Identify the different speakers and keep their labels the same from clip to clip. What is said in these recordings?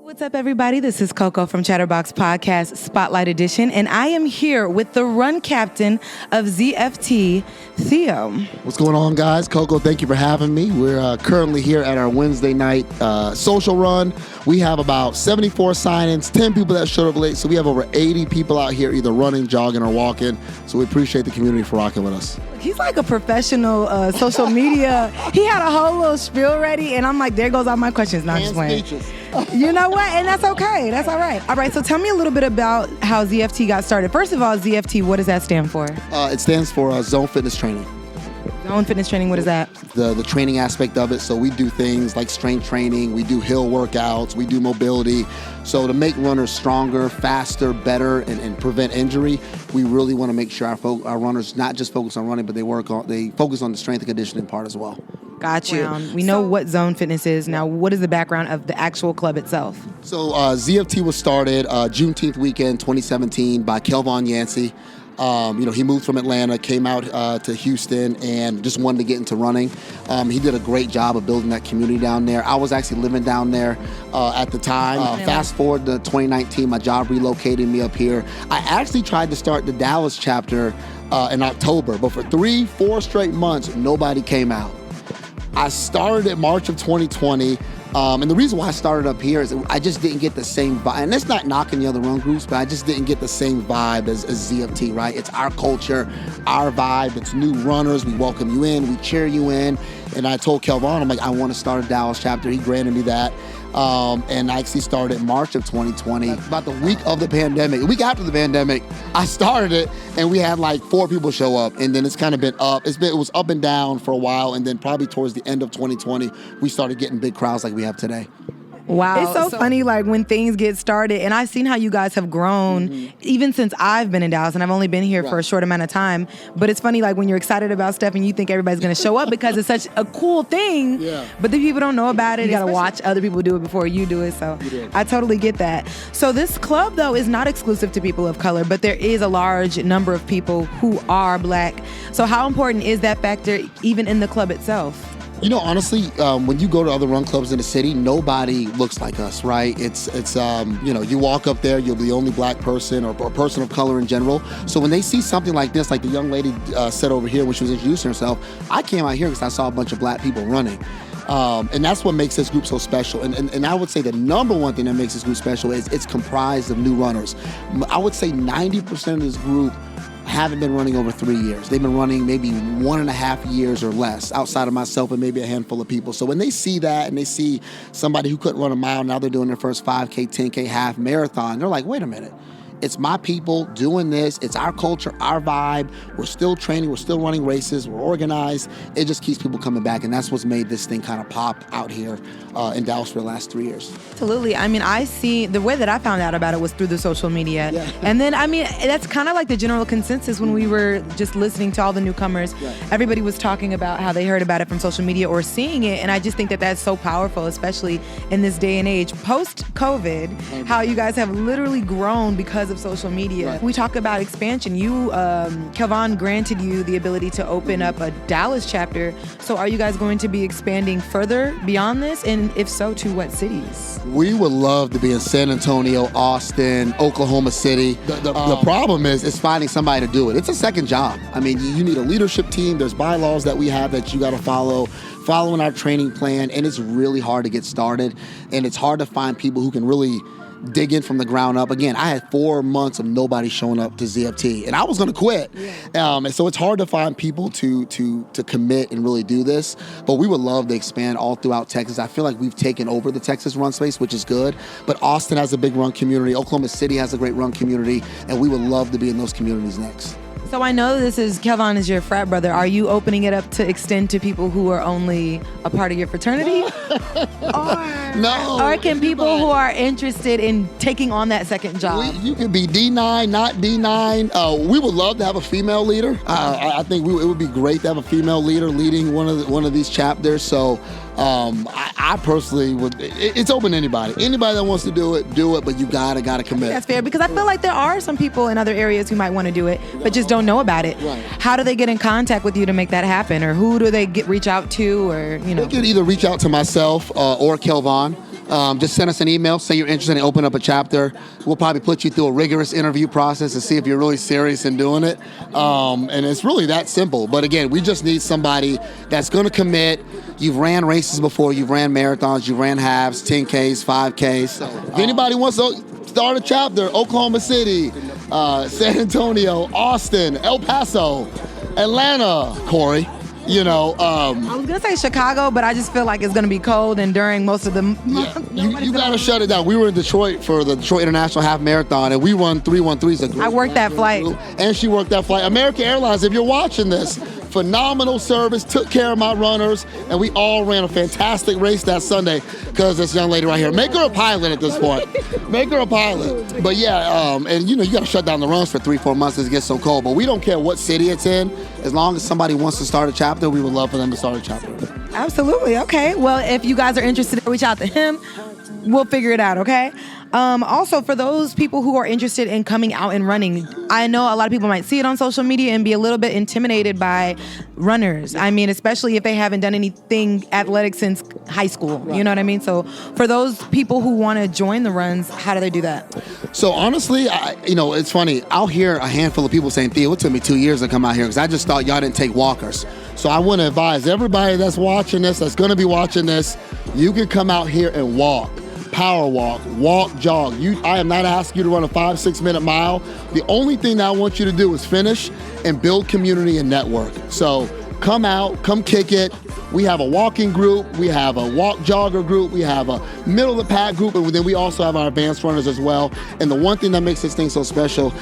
Speaker 1: What's up, everybody? This is CoCo from ChatterBox Podcast Spotlight Edition, and I am here with the run captain of ZFT, Theo.
Speaker 2: What's going on, guys? CoCo, thank you for having me. We're currently here at our Wednesday night social run. We have about 74 sign-ins, 10 people that showed up late, so we have over 80 people out here either running, jogging, or walking. So we appreciate the community for rocking with us.
Speaker 1: He's like a professional social media. He had a whole little spiel ready, and I'm like, there goes all my questions. Not just playing. You know what? And that's okay. That's all right. All right, so tell me a little bit about how ZFT got started. First of all, ZFT, what does that stand for?
Speaker 2: It stands for Zone Fitness Training.
Speaker 1: Zone Fitness Training, what is that?
Speaker 2: The training aspect of it. So we do things like strength training, we do hill workouts, we do mobility. So to make runners stronger, faster, better, and prevent injury, we really want to make sure our runners not just focus on running, but they focus on the strength and conditioning part as well.
Speaker 1: Got you. We know what Zone Fitness is. Now, what is the background of the actual club itself?
Speaker 2: So ZFT was started Juneteenth weekend 2017 by Kelvon Yancey. He moved from Atlanta, came out to Houston, and just wanted to get into running. He did a great job of building that community down there. I was actually living down there at the time. Fast forward to 2019, my job relocated me up here. I actually tried to start the Dallas chapter in October, but for 3-4 straight months, nobody came out. I started in March of 2020. And the reason why I started up here is I just didn't get the same vibe. And that's not knocking the other run groups, but I just didn't get the same vibe as ZFT, right? It's our culture, our vibe. It's new runners. We welcome you in. We cheer you in. And I told Kelvon, I'm like, I want to start a Dallas chapter. He granted me that. And I actually started in March of 2020. About the week of the pandemic, a week after the pandemic, I started it, and we had like 4 people show up, and then it's kind of been up. It was up and down for a while, and then probably towards the end of 2020, we started getting big crowds like we have today.
Speaker 1: Wow. It's so funny, like, when things get started, and I've seen how you guys have grown, even since I've been in Dallas, and I've only been here for a short amount of time, but it's funny, like, when you're excited about stuff and you think everybody's going to show up because it's such a cool thing, but the people don't know about it. You got to watch other people do it before you do it, so I totally get that. So this club, though, is not exclusive to people of color, but there is a large number of people who are Black. So how important is that factor even in the club itself?
Speaker 2: You know, honestly, when you go to other run clubs in the city, nobody looks like us, right? It's you walk up there, you're the only Black person or person of color in general. So when they see something like this, like the young lady said over here when she was introducing herself, I came out here because I saw a bunch of Black people running. And that's what makes this group so special. And I would say the number one thing that makes this group special is it's comprised of new runners. I would say 90% of this group haven't been running over 3 years. They've been running maybe 1.5 years or less, outside of myself and maybe a handful of people. So when they see that and they see somebody who couldn't run a mile, now they're doing their first 5K, 10K, half marathon, they're like, wait a minute. It's my people doing this. It's our culture, our vibe. We're still training. We're still running races. We're organized. It just keeps people coming back. And that's what's made this thing kind of pop out here in Dallas for the last 3 years.
Speaker 1: Absolutely. I mean, I see the way that I found out about it was through the social media.
Speaker 2: Yeah.
Speaker 1: And then, I mean, that's kind of like the general consensus when we were just listening to all the newcomers. Yeah. Everybody was talking about how they heard about it from social media or seeing it. And I just think that that's so powerful, especially in this day and age, post-COVID, how you guys have literally grown because of social media. Right. We talk about expansion. Kelvon granted you the ability to open up a Dallas chapter. So are you guys going to be expanding further beyond this? And if so, to what cities?
Speaker 2: We would love to be in San Antonio, Austin, Oklahoma City. The problem is finding somebody to do it. It's a second job. I mean, you need a leadership team. There's bylaws that we have that you got to following our training plan, and it's really hard to get started. And it's hard to find people who can really dig in from the ground up. Again, I had 4 months of nobody showing up to ZFT, and I was going to quit. And so it's hard to find people to commit and really do this. But we would love to expand all throughout Texas. I feel like we've taken over the Texas run space, which is good. But Austin has a big run community. Oklahoma City has a great run community, and we would love to be in those communities next.
Speaker 1: So I know Kelvon is your frat brother. Are you opening it up to extend to people who are only a part of your fraternity? Or can people who are interested in taking on that second job?
Speaker 2: You can be D9, not D9. We would love to have a female leader. I think it would be great to have a female leader leading one of these chapters. So I personally would. It's open to anybody. Anybody that wants to do it, but you gotta commit.
Speaker 1: That's fair, because I feel like there are some people in other areas who might want to do it, but just don't know about it.
Speaker 2: Right.
Speaker 1: How do they get in contact with you to make that happen, or who do they reach out to, or
Speaker 2: They can either reach out to myself or Kelvon. just send us an email, say you're interested in opening up a chapter. We'll probably put you through a rigorous interview process to see if you're really serious in doing it. And it's really that simple. But again, we just need somebody that's going to commit. You've ran races before. You've ran marathons. You've ran halves, 10Ks, 5Ks. If anybody wants to start a chapter, Oklahoma City, San Antonio, Austin, El Paso, Atlanta, Corey. I
Speaker 1: was gonna say Chicago, but I just feel like it's gonna be cold, and during most of the month,
Speaker 2: you gotta shut it down. We were in Detroit for the Detroit International Half Marathon, and we run 3:13s.
Speaker 1: I worked that flight,
Speaker 2: and she worked that flight. American Airlines, if you're watching this, phenomenal service, took care of my runners, and we all ran a fantastic race that Sunday because this young lady right here. Make her a pilot at this point. Make her a pilot. But yeah, and you got to shut down the runs for 3-4 months as it gets so cold. But we don't care what city it's in. As long as somebody wants to start a chapter, we would love for them to start a chapter.
Speaker 1: Absolutely. Okay. Well, if you guys are interested, reach out to him. We'll figure it out, okay? Also, for those people who are interested in coming out and running, I know a lot of people might see it on social media and be a little bit intimidated by runners. I mean, especially if they haven't done anything athletic since high school. Right. You know what I mean? So for those people who want to join the runs, how do they do that?
Speaker 2: So honestly, it's funny. I'll hear a handful of people saying, Theo, it took me 2 years to come out here because I just thought y'all didn't take walkers. So I want to advise everybody that's watching this, that's going to be watching this, you can come out here and walk. Power walk, jog. I am not asking you to run a 5-6 minute mile. The only thing that I want you to do is finish and build community and network. So come out, come kick it. We have a walking group, we have a walk jogger group, we have a middle of the pack group, and then we also have our advanced runners as well. And the one thing that makes this thing so special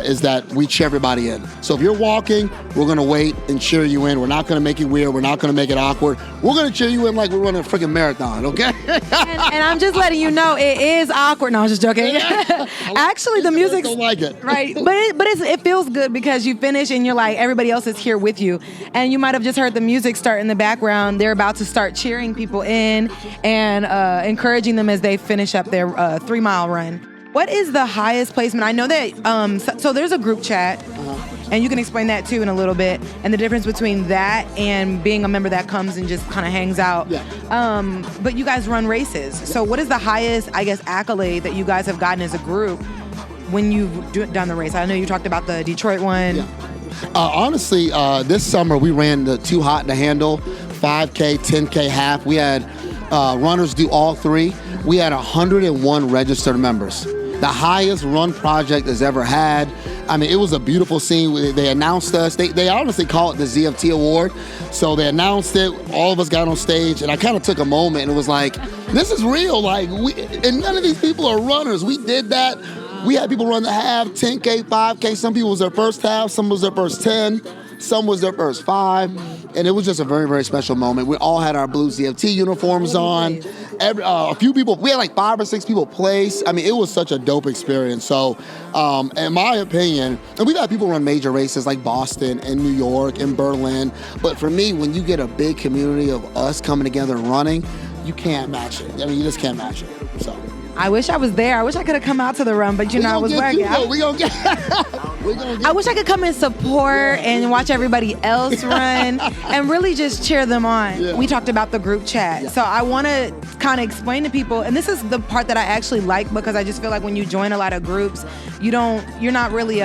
Speaker 2: is that we cheer everybody in. So if you're walking, we're gonna wait and cheer you in. We're not gonna make it weird, we're not gonna make it awkward. We're gonna cheer you in like we're running a freaking marathon, okay?
Speaker 1: and I'm just letting you know it is awkward. No, I'm just joking. Actually, the music's
Speaker 2: don't like it.
Speaker 1: Right, but it feels good because you finish and you're like, everybody else is here with you. And you might have just heard the music start in the background. They're about to start cheering people in and encouraging them as they finish up their 3-mile run. What is the highest placement? I know that, so there's a group chat, and you can explain that too in a little bit, and the difference between that and being a member that comes and just kind of hangs out. Yeah. But you guys run races. So what is the highest, I guess, accolade that you guys have gotten as a group when you've done the race? I know you talked about the Detroit one.
Speaker 2: Yeah. Honestly, this summer we ran the Too Hot to Handle, 5K, 10K half. We had runners do all three. We had 101 registered members. The highest run project has ever had. I mean, it was a beautiful scene. They announced us. They honestly call it the ZFT Award. So they announced it. All of us got on stage, and I kind of took a moment and it was like, this is real. And none of these people are runners. We did that. We had people run the half, 10K, 5K. Some people was their first half, some was their first 10, some was their first 5. And it was just a very, very special moment. We all had our blue ZFT uniforms on. A few people, we had like 5 or 6 people place. I mean, it was such a dope experience. So, in my opinion, and we've had people run major races like Boston and New York and Berlin. But for me, when you get a big community of us coming together and running, you can't match it. I mean, you just can't match it. So.
Speaker 1: I wish I was there. I wish I could have come out to the run, but I was working. I wish I could come and support and watch everybody else run and really just cheer them on. Yeah. We talked about the group chat. Yeah. So I want to kind of explain to people, and this is the part that I actually like because I just feel like when you join a lot of groups, you're not really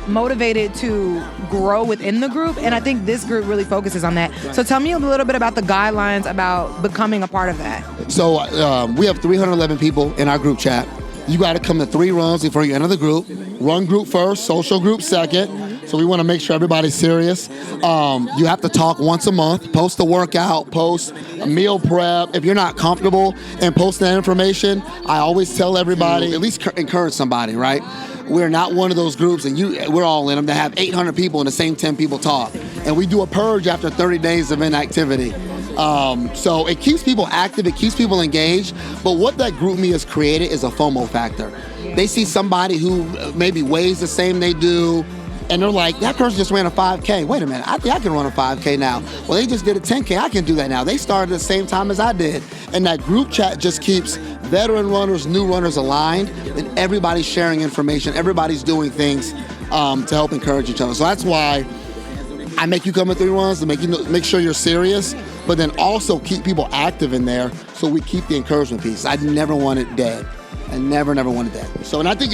Speaker 1: motivated to grow within the group, and I think this group really focuses on that. Right. So tell me a little bit about the guidelines about becoming a part of that.
Speaker 2: So we have 311 people in our group chat. You got to come to 3 runs before you enter the group. Run group first, social group second. So we want to make sure everybody's serious. You have to talk once a month, post a workout, post a meal prep. If you're not comfortable in posting that information, I always tell everybody, at least encourage somebody, right? We're not one of those groups, and we're all in them, that have 800 people and the same 10 people talk. And we do a purge after 30 days of inactivity. So it keeps people active, it keeps people engaged, but what that GroupMe has created is a FOMO factor. They see somebody who maybe weighs the same they do, and they're like, that person just ran a 5K. Wait a minute, I think I can run a 5K now. Well, they just did a 10K, I can do that now. They started at the same time as I did. And that group chat just keeps veteran runners, new runners aligned, and everybody's sharing information, everybody's doing things to help encourage each other. So that's why I make you come in 3 runs to make sure you're serious. but then also keep people active in there so we keep the encouragement piece. I never want it dead. I never wanted that. So, and I think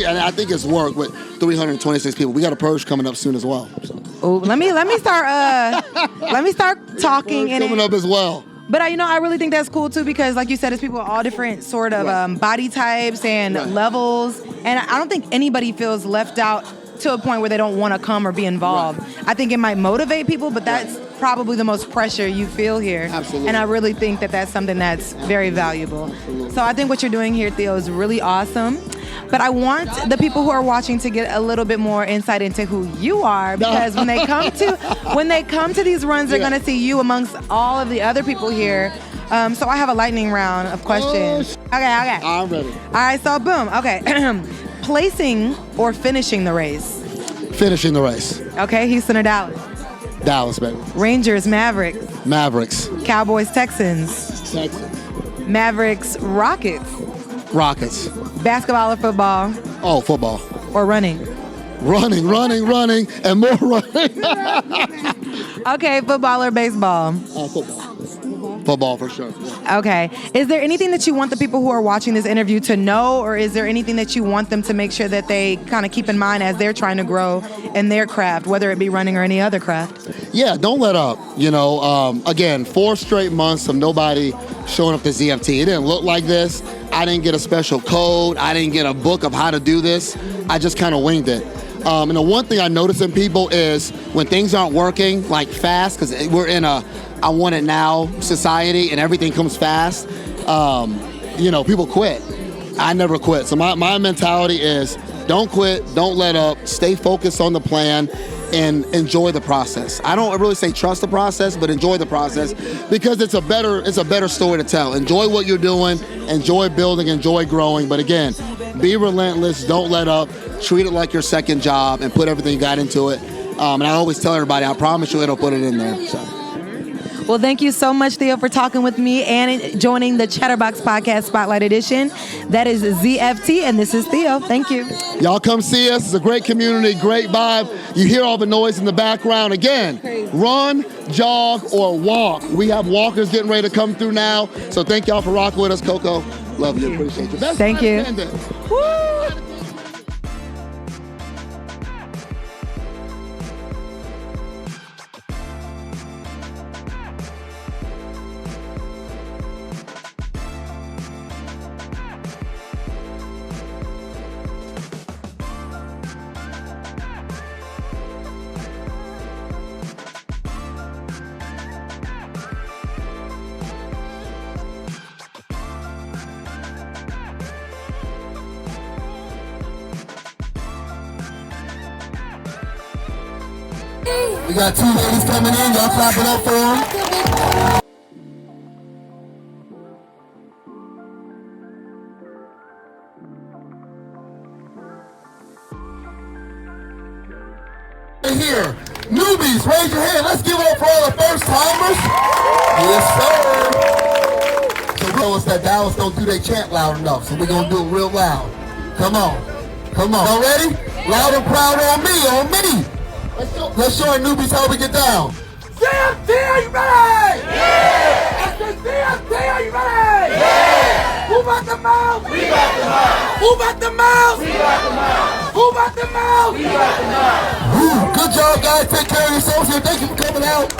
Speaker 2: it's worked with 326 people. We got a purge coming up soon as well. So.
Speaker 1: Oh, let me start talking.
Speaker 2: Coming up as well.
Speaker 1: But I really think that's cool too, because like you said, it's people of all different sort of body types and levels, and I don't think anybody feels left out to a point where they don't want to come or be involved. I think it might motivate people, but that's probably the most pressure you feel here.
Speaker 2: Absolutely.
Speaker 1: And I really think that that's something that's very valuable. So I think what you're doing here, Theo, is really awesome. But I want the people who are watching to get a little bit more insight into who you are, because when they come to these runs, they're going to see you amongst all of the other people here. So I have a lightning round of questions. Okay.
Speaker 2: I'm ready.
Speaker 1: All right, so boom. Okay. Placing or finishing the race?
Speaker 2: Finishing the race.
Speaker 1: Okay, Houston or Dallas?
Speaker 2: Dallas, baby.
Speaker 1: Rangers, Mavericks.
Speaker 2: Mavericks.
Speaker 1: Cowboys, Texans.
Speaker 2: Texans.
Speaker 1: Mavericks, Rockets.
Speaker 2: Rockets.
Speaker 1: Basketball or football?
Speaker 2: Oh, football.
Speaker 1: Or running?
Speaker 2: Running, and more running.
Speaker 1: Okay, football or baseball?
Speaker 2: Football. Football for sure. Yeah.
Speaker 1: Okay. Is there anything that you want the people who are watching this interview to know, or is there anything that you want them to make sure that they kind of keep in mind as they're trying to grow in their craft, whether it be running or any other craft?
Speaker 2: Yeah, don't let up. Again, 4 straight months of nobody showing up to ZFT. It didn't look like this. I didn't get a special code. I didn't get a book of how to do this. I just kind of winged it. And the one thing I notice in people is when things aren't working like fast, because we're in a I want it now society and everything comes fast, people quit. I never quit. So my mentality is don't quit, don't let up, stay focused on the plan and enjoy the process. I don't really say trust the process, but enjoy the process, because it's a better story to tell. Enjoy what you're doing, enjoy building, enjoy growing. But again, be relentless, don't let up, treat it like your second job and put everything you got into it. And I always tell everybody, I promise you it'll put it in there. So.
Speaker 1: Well, thank you so much, Theo, for talking with me and joining the ChatterBox Podcast Spotlight Edition. That is ZFT, and this is Theo. Thank you.
Speaker 2: Y'all come see us. It's a great community, great vibe. You hear all the noise in the background. Again, run, jog, or walk. We have walkers getting ready to come through now. So thank y'all for rocking with us, CoCo. Love you. Appreciate you.
Speaker 1: Thank you. Woo!
Speaker 2: We got 2 ladies coming in. Y'all clap it up for them. Here, newbies, raise your hand. Let's give it up for all the first timers. Yes, sir. So tell us that Dallas don't do their chant loud enough, so we're gonna do it real loud. Come on. Y'all ready? Loud and proud on me. Let's show our newbies how we get down. ZFT, are you ready? Yeah! I said, ZFT, are you ready? Yeah! Who got the mouse? We got the mouse. Who got the mouse? We got the mouse. Who got the mouse? We got the mouse. Good job, guys. Take care of yourselves here. Thank you for coming out.